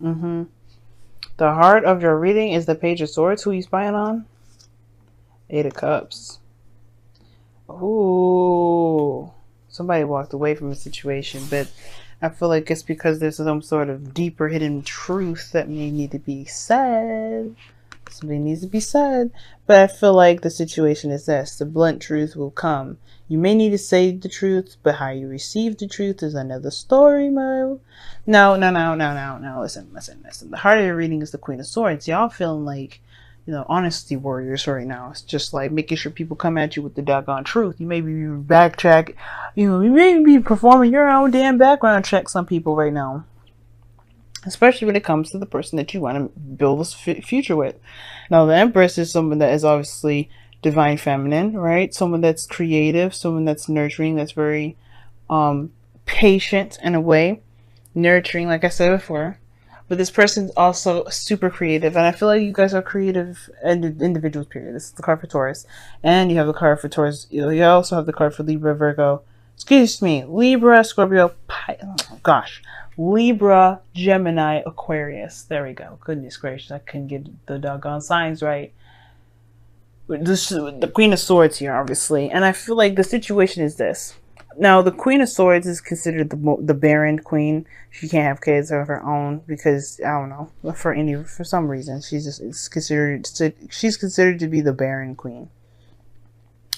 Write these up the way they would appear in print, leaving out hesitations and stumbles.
Mm-hmm. The heart of your reading is the Page of Swords. Who you spying on? Eight of Cups. Ooh. Somebody walked away from a situation, but I feel like it's because there's some sort of deeper hidden truth that may need to be said. Something needs to be said. But I feel like the situation is this. The blunt truth will come. You may need to say the truth, but how you receive the truth is another story, Mo. No. Listen. The heart of your reading is the Queen of Swords. Y'all feeling like, honesty warriors right now. It's just like making sure people come at you with the doggone truth. You may be backtrack. You may be performing your own damn background check, some people right now. Especially when it comes to the person that you want to build this future with. Now, the Empress is someone that is obviously divine feminine, right? Someone that's creative, someone that's nurturing, that's very patient in a way. Nurturing, like I said before. But this person's also super creative. And I feel like you guys are creative individuals, period. This is the card for Taurus. And you have the card for Taurus. You also have the card for Libra, Virgo. Excuse me. Libra, Scorpio, Libra, Gemini, Aquarius. There we go. Goodness gracious. I couldn't get the doggone signs right. The Queen of Swords here, obviously. And I feel like the situation is this. Now, the Queen of Swords is considered the barren queen. She can't have kids of her own because, I don't know, for some reason, she's considered to be the barren queen.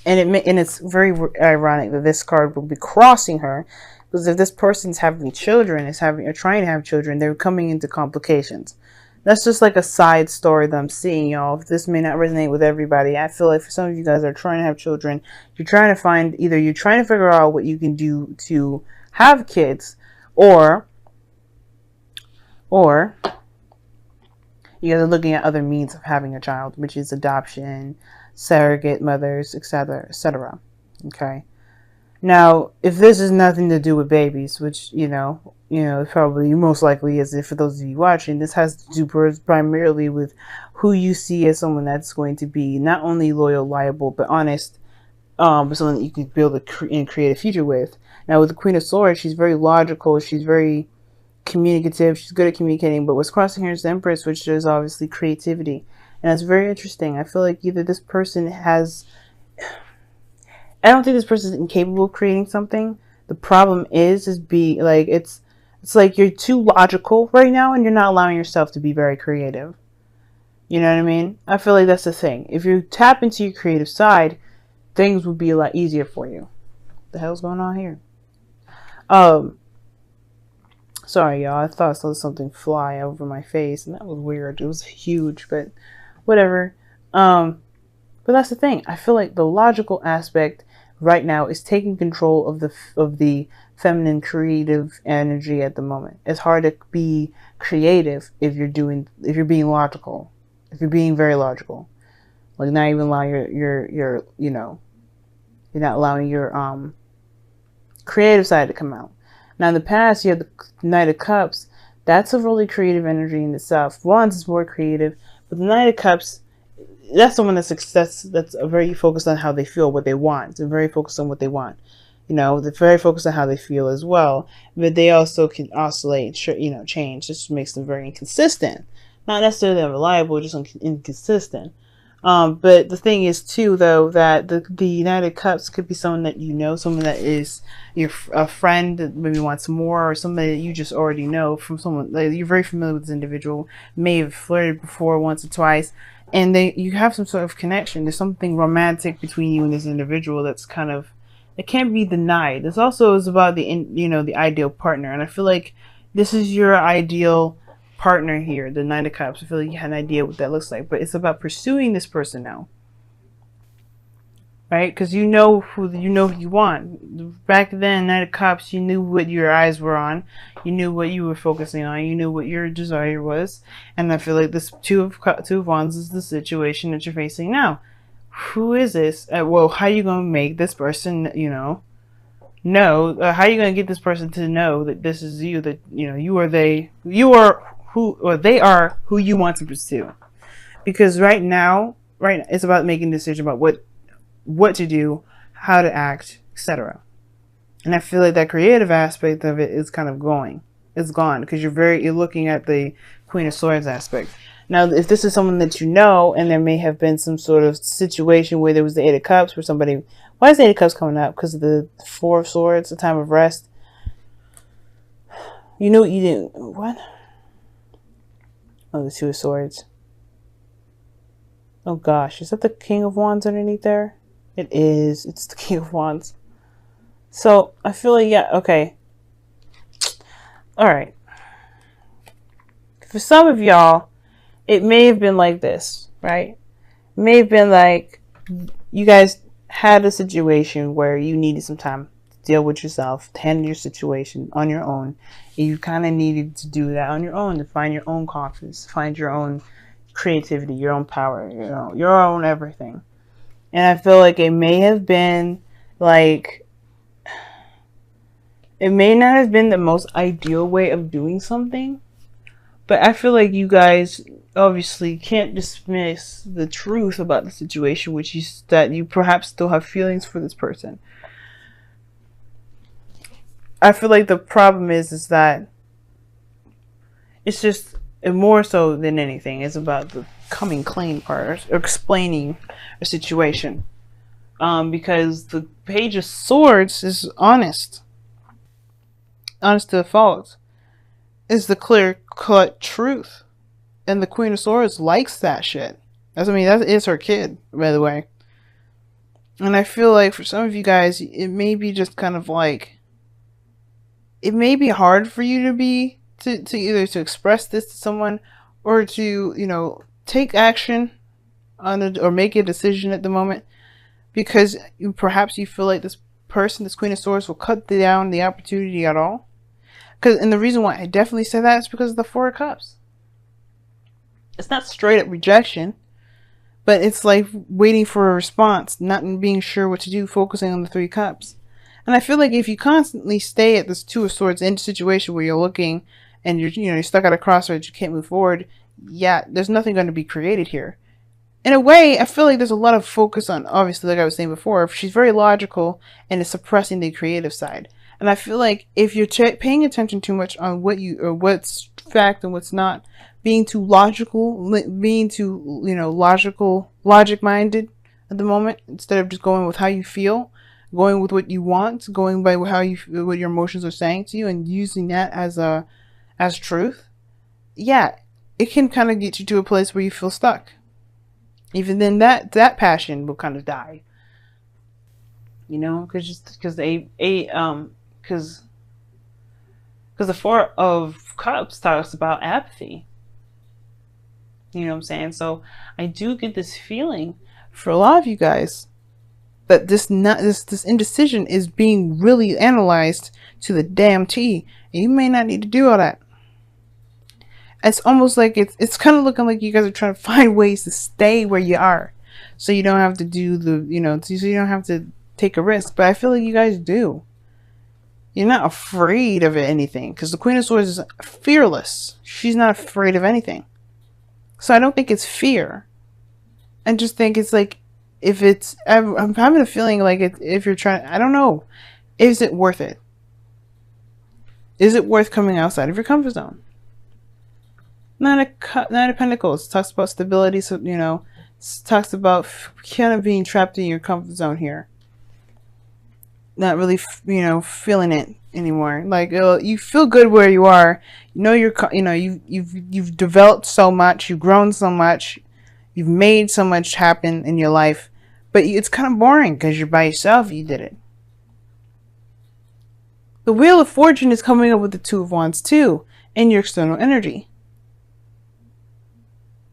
And it's very ironic that this card will be crossing her, because if this person's having children, or trying to have children, they're coming into complications. That's just like a side story that I'm seeing, y'all. This may not resonate with everybody. I feel like for some of you guys that are trying to have children, you're trying to figure out what you can do to have kids, or you guys are looking at other means of having a child, which is adoption, surrogate mothers, etc., etc. Okay. Now, if this has nothing to do with babies, which, probably most likely is, for those of you watching, this has to do primarily with who you see as someone that's going to be not only loyal, liable, but honest, but someone that you can build and create a future with. Now, with the Queen of Swords, she's very logical, she's very communicative, she's good at communicating, but what's crossing here is the Empress, which is obviously creativity. And that's very interesting. I feel like either this person I don't think this person is incapable of creating something. The problem is it's like you're too logical right now and you're not allowing yourself to be very creative. You know what I mean? I feel like that's the thing. If you tap into your creative side, things would be a lot easier for you. What the hell's going on here? Sorry, y'all. I thought I saw something fly over my face and that was weird. It was huge, but whatever. But that's the thing. I feel like the logical aspect right now is taking control of the feminine creative energy at the moment. It's hard to be creative if you're being logical. If you're being very logical. Like not even allowing you're not allowing your creative side to come out. Now in the past you have the Knight of Cups. That's a really creative energy in itself. Wands is more creative, but the Knight of Cups, that's someone that's very focused on how they feel, what they want. They're very focused on what they want. They're very focused on how they feel as well. But they also can oscillate, change. This makes them very inconsistent. Not necessarily unreliable, just inconsistent. But the thing is too, though, that the United Cups could be someone that someone that is a friend that maybe wants more, or somebody that you just already know from someone that you're very familiar with. This individual may have flirted before once or twice. And you have some sort of connection. There's something romantic between you and this individual that's it can't be denied. This also is about the ideal partner. And I feel like this is your ideal partner here, the Knight of Cups. I feel like you had an idea what that looks like. But it's about pursuing this person now. Right? Because you know who you want. Back then, Knight of Cups, you knew what your eyes were on. You knew what you were focusing on. You knew what your desire was. And I feel like this Two of Wands is the situation that you're facing now. Who is this? Well, how are you going to make this person, know? How are you going to get this person to know that this is you, that, they are who you want to pursue? Because right now, it's about making a decision about what to do, how to act, etc. And I feel like that creative aspect of it is kind of going. is gone because you're looking at the Queen of Swords aspect. Now, if this is someone that you know, and there may have been some sort of situation where there was the Eight of Cups, where somebody, why is the Eight of Cups coming up? Because of the Four of Swords, the time of rest. You know what you didn't, what? Oh, the Two of Swords. Oh gosh, is that the King of Wands underneath there? It is. It's the King of Wands. So I feel like, yeah, okay. All right. For some of y'all, it may have been like this, right? It may have been like you guys had a situation where you needed some time to deal with yourself, to handle your situation on your own. And you kind of needed to do that on your own, to find your own confidence, find your own creativity, your own power, your own everything. And I feel like it may have been like, it may not have been the most ideal way of doing something, but I feel like you guys obviously can't dismiss the truth about the situation, which is that you perhaps still have feelings for this person. I feel like the problem is that it's just more so than anything, it's about the coming clean part, or explaining a situation. Because the Page of Swords is honest to the fault. Is the clear-cut truth. And the Queen of Swords likes that shit. That is her kid, by the way. And I feel like for some of you guys, it may be just kind of like, it may be hard for you to either to express this to someone, or to, take action on it, or make a decision at the moment, because perhaps you feel like this person, this Queen of Swords, will cut down the opportunity at all. And the reason why I definitely say that is because of the Four of Cups. It's not straight up rejection, but it's like waiting for a response, not being sure what to do, focusing on the Three of Cups. And I feel like if you constantly stay at this Two of Swords in a situation where you're looking and you're stuck at a crossroads, you can't move forward, yeah, there's nothing going to be created here. In a way, I feel like there's a lot of focus on, obviously, like I was saying before, she's very logical and is suppressing the creative side. And I feel like if you're paying attention too much on what's fact and what's not, being too logical, being too, logic-minded at the moment, instead of just going with how you feel, going with what you want, going by what your emotions are saying to you, and using that as truth, yeah, it can kind of get you to a place where you feel stuck. Even then, that passion will kind of die. Because the Four of Cups talks about apathy. You know what I'm saying? So I do get this feeling for a lot of you guys that this indecision is being really analyzed to the damn T, and you may not need to do all that. It's almost like it's kind of looking like you guys are trying to find ways to stay where you are, so you don't have to do so you don't have to take a risk. But I feel like you guys do. You're not afraid of anything, because the Queen of Swords is fearless. She's not afraid of anything. So I don't think it's fear. I just think it's like, I'm having a feeling like if you're trying, I don't know, is it worth it? Is it worth coming outside of your comfort zone? Nine of Pentacles talks about stability, so talks about kind of being trapped in your comfort zone here. Not really, feeling it anymore. Like, you feel good where you are. You've developed so much, you've grown so much, you've made so much happen in your life, but it's kind of boring because you're by yourself. You did it. The Wheel of Fortune is coming up with the Two of Wands too in your external energy.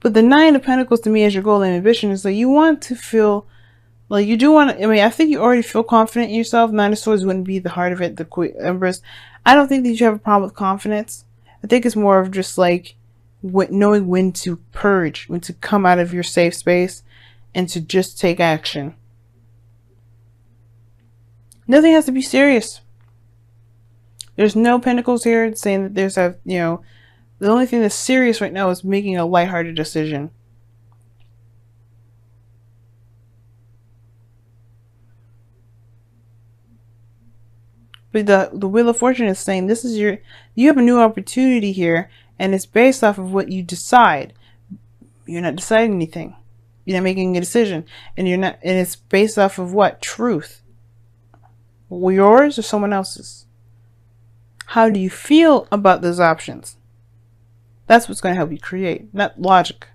But the Nine of Pentacles to me as your goal and ambition is that you want to feel like you do want to. I think you already feel confident in yourself. Nine of Swords wouldn't be the heart of it. The Queen Empress. I don't think that you have a problem with confidence. I think it's more of just like knowing when to purge, when to come out of your safe space, and to just take action. Nothing has to be serious. There's no pentacles here saying that there's the only thing that's serious right now is making a lighthearted decision. But but the Wheel of Fortune is saying this is you have a new opportunity here, and it's based off of what you decide. You're not deciding anything. You're not making a decision, and it's based off of what? Truth. Yours or someone else's? How do you feel about those options? That's what's going to help you create, not logic.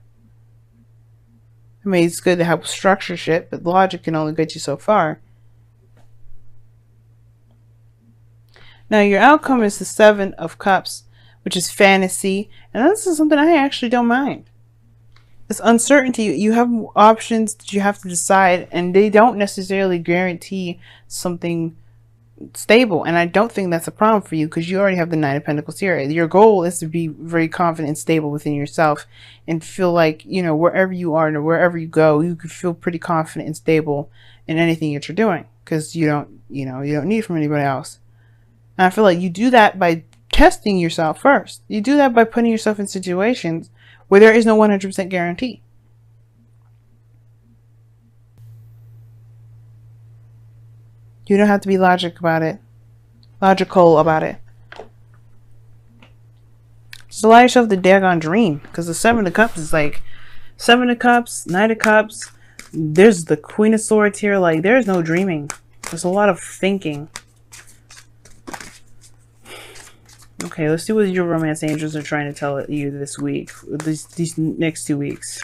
I mean, it's good to help structure shit, but logic can only get you so far. Now, your outcome is the 7 of Cups, which is fantasy, and this is something I actually don't mind. It's uncertainty. You have options that you have to decide, and they don't necessarily guarantee something stable, and I don't think that's a problem for you because you already have the 9 of Pentacles here. Your goal is to be very confident and stable within yourself and feel like, you know, wherever you are and wherever you go, you could feel pretty confident and stable in anything that you're doing because you don't need it from anybody else. And I feel like you do that by testing yourself first. You do that by putting yourself in situations where there is no 100% guarantee. You don't have to be logical about it. Just allow yourself the daggone dream. Because the 7 of Cups is like 7 of Cups, 9 of Cups. There's the Queen of Swords here. Like, there's no dreaming. There's a lot of thinking. Okay, let's see what your romance angels are trying to tell you this week. These next 2 weeks.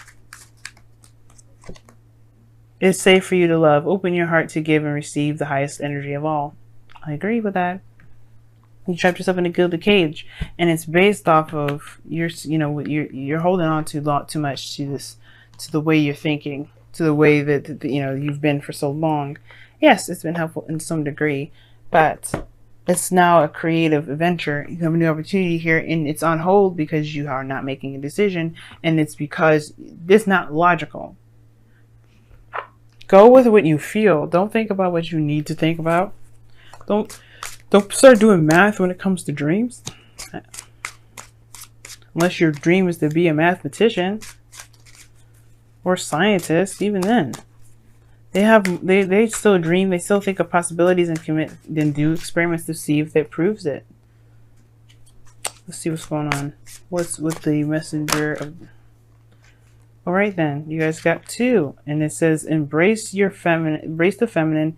It's safe for you to love. Open your heart to give and receive the highest energy of all. I agree with that. You trapped yourself in a gilded cage, and it's based off of you're holding on to too much to the way you're thinking, to the way that you've been for so long. Yes, it's been helpful in some degree, but it's now a creative adventure. You have a new opportunity here, and it's on hold because you are not making a decision, and it's because it's not logical. Go with what you feel. Don't think about what you need to think about. Don't start doing math when it comes to dreams. Unless your dream is to be a mathematician or scientist, even then. They still dream, they still think of possibilities and do experiments to see if that proves it. Let's see what's going on. What's with the messenger of... Alright then, you guys got 2, and it says embrace the feminine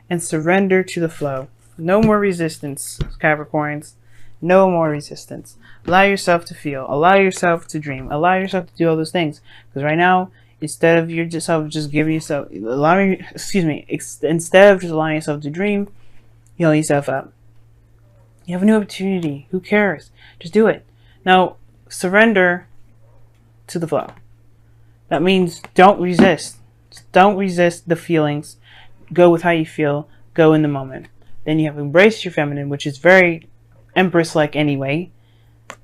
and surrender to the flow. No more resistance, Capricorns. No more resistance. Allow yourself to feel, allow yourself to dream, allow yourself to do all those things. Because right now, instead of instead of just allowing yourself to dream, you heal yourself up. You have a new opportunity. Who cares? Just do it. Now, surrender to the flow. That means don't resist. Don't resist the feelings. Go with how you feel. Go in the moment. Then you have embraced your feminine, which is very Empress-like anyway,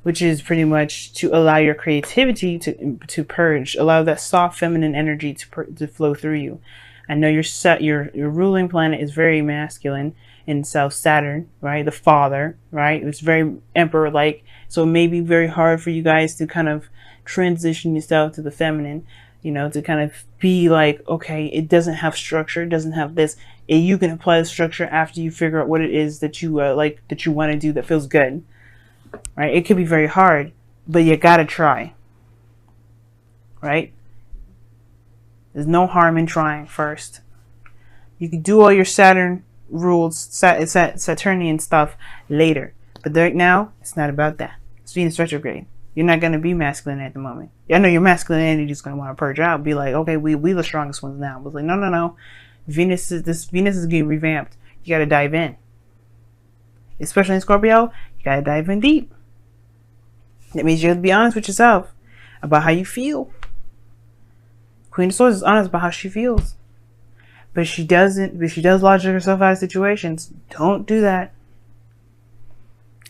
which is pretty much to allow your creativity to purge, allow that soft feminine energy to flow through you. I know your ruling planet is very masculine in South Saturn, right? The father, right? It's very Emperor-like, so it may be very hard for you guys to kind of transition yourself to the feminine, to kind of be like, okay, it doesn't have structure, it doesn't have this. And you can apply the structure after you figure out what it is that you that you want to do that feels good, right? It could be very hard, but you gotta try, right? There's no harm in trying first. You can do all your Saturn rules, Saturnian stuff later, but right now it's not about that. It's Venus retrograde. You're not going to be masculine at the moment. I know your masculine energy is going to want to purge out, be like, okay, we the strongest ones now. But like, no. Venus is getting revamped. You got to dive in. Especially in Scorpio, you got to dive in deep. That means you have to be honest with yourself about how you feel. Queen of Swords is honest about how she feels. But she does logic herself out of situations. Don't do that.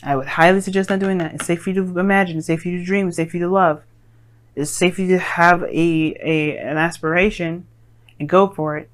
I would highly suggest not doing that. It's safe for you to imagine. It's safe for you to dream. It's safe for you to love. It's safe for you to have an aspiration and go for it.